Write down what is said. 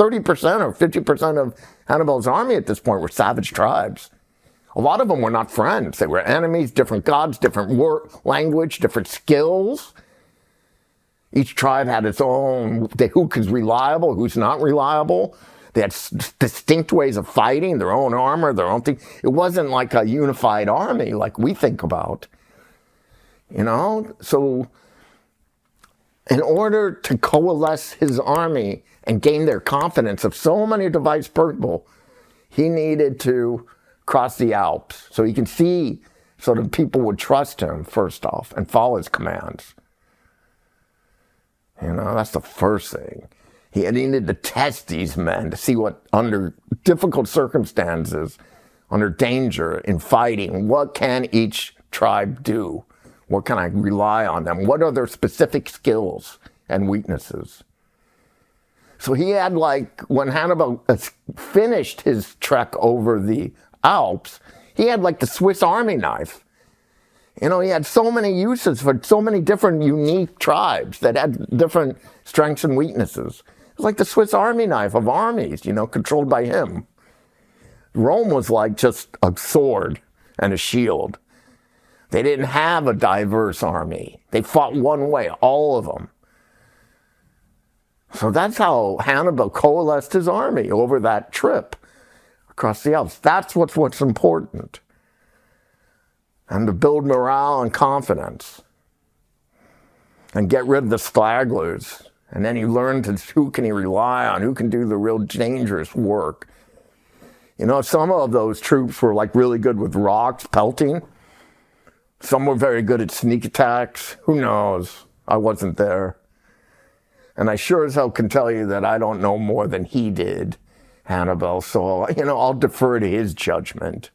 30% or 50% of Hannibal's army at this point were savage tribes. A lot of them were not friends. They were enemies, different gods, different language, different skills. Each tribe had its own, who's reliable, who's not reliable. They had distinct ways of fighting, their own armor, their own thing. It wasn't like a unified army like we think about. You know? So in order to coalesce his army and gain their confidence of so many diverse people, he needed to cross the Alps so he can see, so that people would trust him, first off, and follow his commands. You know, that's the first thing. He needed to test these men to see what, under difficult circumstances, under danger, in fighting, what can each tribe do? What can I rely on them? What are their specific skills and weaknesses? So he had, like, when Hannibal finished his trek over the Alps, he had like the Swiss Army knife. You know, he had so many uses for so many different unique tribes that had different strengths and weaknesses. It was like the Swiss Army knife of armies, you know, controlled by him. Rome was like just a sword and a shield. They didn't have a diverse army. They fought one way, all of them. So that's how Hannibal coalesced his army over that trip across the Alps. That's what's important. And to build morale and confidence. And get rid of the stragglers. And then you learn who can he rely on, who can do the real dangerous work. You know, some of those troops were like really good with rocks, pelting. Some were very good at sneak attacks. Who knows? I wasn't there. And I sure as hell can tell you that I don't know more than he did, Hannibal. So, you know, I'll defer to his judgment.